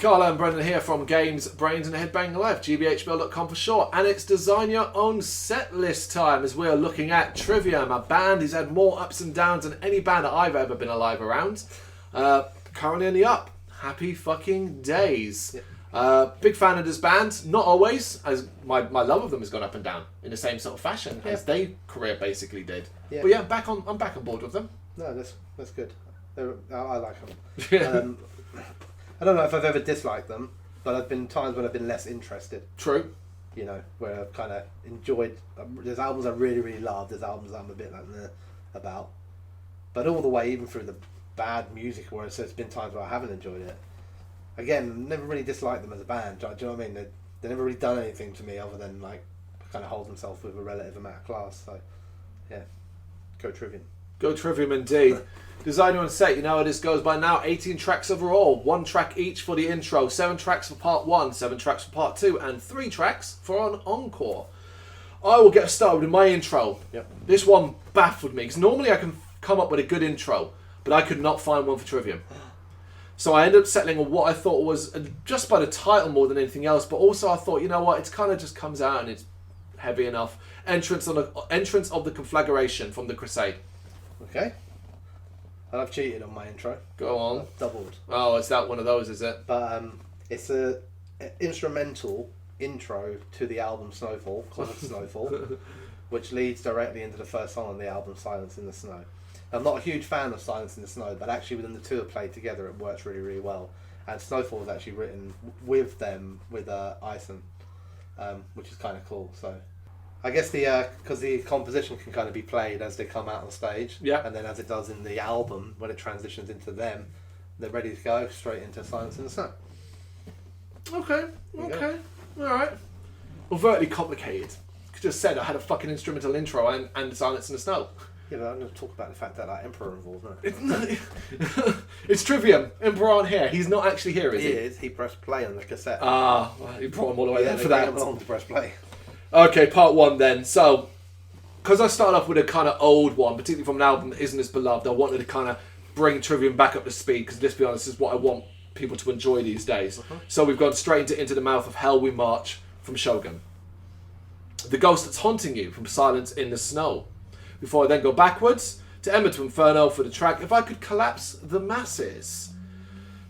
Carla and Brendan here from Games, Brains and a Head-Banging Life, gbhblofficial for short, and it's design your own set list time as we're looking at Trivium, a band who's had more ups and downs than any band that I've ever been alive around. Currently in the up. Happy fucking days. Yeah. Big fan of this band, not always, as my love of them has gone up and down in the same sort of fashion as their career basically did. Yeah. But yeah, I'm back on board with them. No, that's good. I like them. I don't know if I've ever disliked them, but there've been times when I've been less interested. True. You know, where I've kind of enjoyed. There's albums I really, really love. There's albums I'm a bit like about. But all the way, even through the bad music, where there's been times where I haven't enjoyed it. Again, never really disliked them as a band. Do you know what I mean? They've never really done anything to me other than like kind of hold themselves with a relative amount of class. So, yeah, go Trivium. Go Trivium indeed. Designer on set, you know how this goes by now. 18 tracks overall, 1 track each for the intro, 7 tracks for part 1, 7 tracks for part 2, and 3 tracks for an encore. I will get started with my intro. Yep. This one baffled me, because normally I can come up with a good intro, but I could not find one for Trivium. So I ended up settling on what I thought was, just by the title more than anything else, but also I thought, you know what, it's kind of just comes out and it's heavy enough. Entrance of the Conflagration from the Crusade. Okay. I've cheated on my intro. Go on. I've doubled. Oh, is that one of those, is it? But it's an instrumental intro to the album Snowfall, called Snowfall, which leads directly into the first song on the album, Silence in the Snow. I'm not a huge fan of Silence in the Snow, but actually when the two are played together, it works really, really well. And Snowfall was actually written with them, with Ison, which is kind of cool. So I guess because the composition can kind of be played as they come out on stage, and then as it does in the album, when it transitions into them, they're ready to go straight into Silence in the Snow. Okay, alright. Overtly complicated. You just said I had a fucking instrumental intro and Silence in the Snow. Yeah, but I'm going to talk about the fact that Emperor involved, isn't it? It's Trivium. Emperor aren't here. He's not actually here, is he? He is. He pressed play on the cassette. Well, he brought him all the way there for that. On to press play. Okay, part 1 then. So, because I started off with a kind of old one, particularly from an album that isn't as beloved, I wanted to kind of bring Trivium back up to speed, because let's be honest, this is what I want people to enjoy these days. So we've gone straight into the mouth of Hell We March from Shogun. The Ghost That's Haunting You from Silence in the Snow. Before I then go backwards to Ember to Inferno for the track If I Could Collapse the Masses.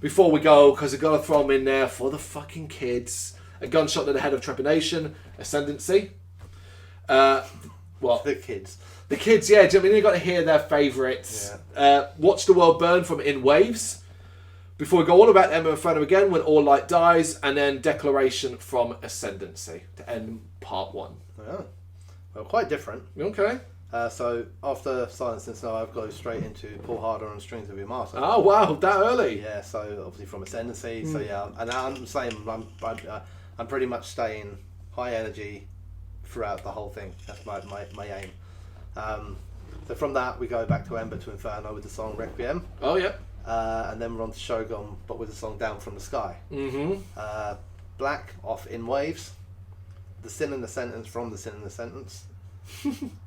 Before we go, because I've got to throw them in there for the fucking kids. A Gunshot to the Head of Trepidation, Ascendancy. What? The kids. The kids, yeah. Do you know what I mean? You've got to hear their favourites. Yeah. Watch the World Burn from In Waves. Before we go all about Ember Inferno again, When All Light Dies. And then Declaration from Ascendancy to end part 1. Oh. Well, quite different. Okay. So after Silence in the Snow, I've gone straight into Pull Harder on Strings of Your Martyr. Oh wow, that early? Yeah. So obviously from Ascendancy. So yeah, and I'm the same. I'm pretty much staying high energy throughout the whole thing. That's my aim. So from that we go back to Ember to Inferno with the song Requiem. Oh yeah. And then we're on to Shogun, but with the song Down from the Sky. Black off In Waves. The Sin in the Sentence from The Sin in the Sentence.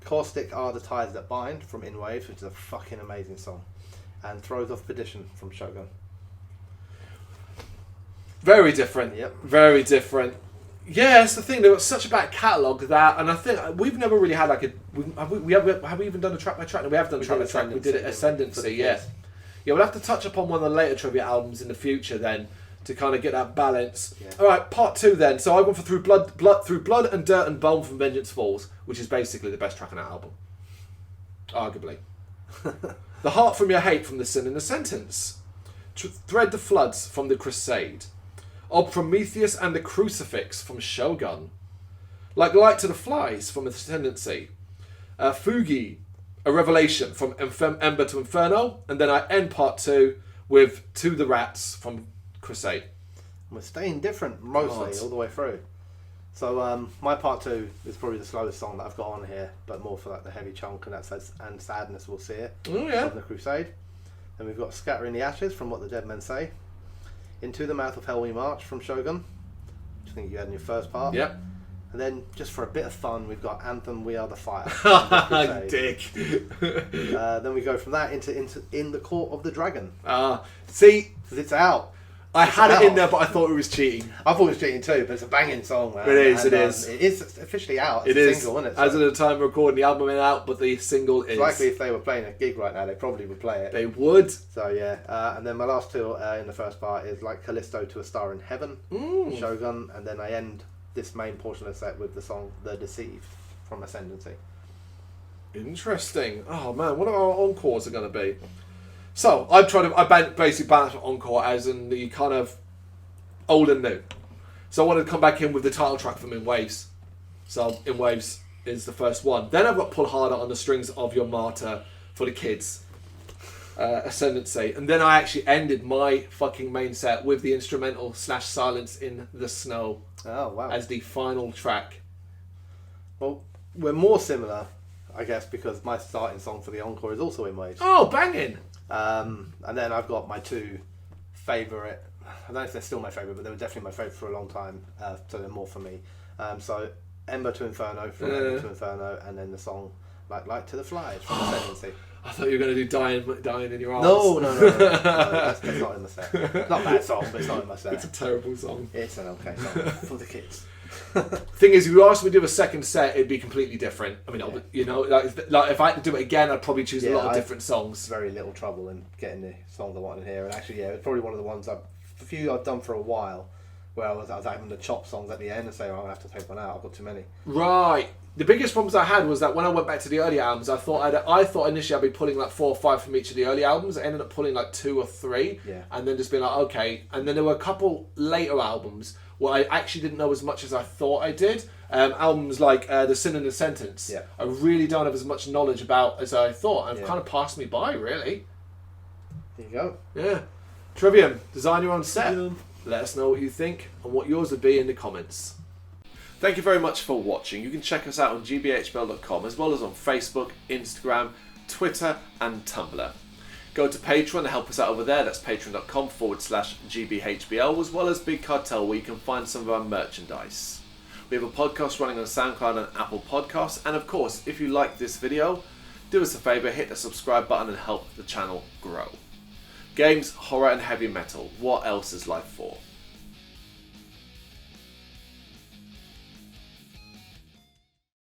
Caustic Are the Ties That Bind from In Waves, which is a fucking amazing song. And Throws Off Perdition from Shogun. Very different. Yep. Very different. Yeah, it's the thing. There was such a bad catalogue that, and I think we've never really had like a. Have we even done a track by track? No, we have done a track by track. We did it Ascendancy. Yeah. Yeah, we'll have to touch upon one of the later trivia albums in the future then to kind of get that balance. Yeah. All right, part 2 then. So I went for Through Blood and Dirt and Bone from Vengeance Falls, which is basically the best track on that album, arguably. The Heart from Your Hate from The Sin in the Sentence. Thread the Floods from The Crusade. Ob Prometheus and the Crucifix from Shogun. Like Light to the Flies from Ascendancy. Fugi, A Revelation from Ember to Inferno. And then I end part 2 with To the Rats from Crusade. We're staying different mostly all the way through. So my part 2 is probably the slowest song that I've got on here, but more for like the heavy chunk, and that's And Sadness Will See It from the Crusade. Then we've got Scattering the Ashes from What the Dead Men Say. Into the Mouth of Hell We March from Shogun, which I think you had in your first part. Yep. And then, just for a bit of fun, we've got Anthem We Are the Fire. Dick. Then we go from that into In the Court of the Dragon. See, because it's out. I had it in there, but I thought it was cheating. I thought it was cheating too, but it's a banging song, man. It is, and, it is. It is officially out. It's It a is. single, isn't it? As of the time of recording, the album is out, but the single is. It's likely if they were playing a gig right now, they probably would play it. They would. So yeah, and then my last two in the first part is like Callisto to a Star in Heaven, Shogun, and then I end this main portion of the set with the song The Deceived from Ascendancy. Interesting. Oh man, what are our encores are going to be? So I basically balanced my encore as in the kind of old and new. So I wanted to come back in with the title track from In Waves. So In Waves is the first one. Then I've got Pull Harder on the Strings of Your Martyr for the kids. Ascendancy. And then I actually ended my fucking main set with the instrumental / Silence in the Snow. Oh wow. As the final track. Well, we're more similar, I guess, because my starting song for the encore is also In Waves. Oh, banging! And then I've got my two favourite, I don't know if they're still my favourite, but they were definitely my favourite for a long time, so they're more for me. So Ember to Inferno from Ember to Inferno, and then the song Like to the Flies from Ascendancy. I thought you were going to do Dying in Your Arms. No, that's not in the set. Not a bad song, but it's not in my set. It's a terrible song. It's an okay song for the kids. Thing is, if you asked me to do a second set, it'd be completely different. I mean, you know, like if I had to do it again, I'd probably choose a lot of different songs. Very little trouble in getting the songs I wanted here, and actually, it's probably one of the ones I've done for a while, where I was having to chop songs at the end and say, I'm gonna have to take one out. I've got too many. Right. The biggest problems I had was that when I went back to the early albums, I thought initially I'd be pulling like 4 or 5 from each of the early albums. I ended up pulling like 2 or 3, and then just being like, okay. And then there were a couple later albums where I actually didn't know as much as I thought I did. Albums like The Sin and the Sentence, I really don't have as much knowledge about as I thought. And kind of passed me by, really. There you go. Yeah. Trivium, design your own set. Let us know what you think and what yours would be in the comments. Thank you very much for watching. You can check us out on gbhbl.com as well as on Facebook, Instagram, Twitter and Tumblr. Go to Patreon to help us out over there. That's patreon.com/gbhbl, as well as Big Cartel, where you can find some of our merchandise. We have a podcast running on SoundCloud and Apple Podcasts. And of course, if you like this video, do us a favour, hit the subscribe button and help the channel grow. Games, horror and heavy metal. What else is life for?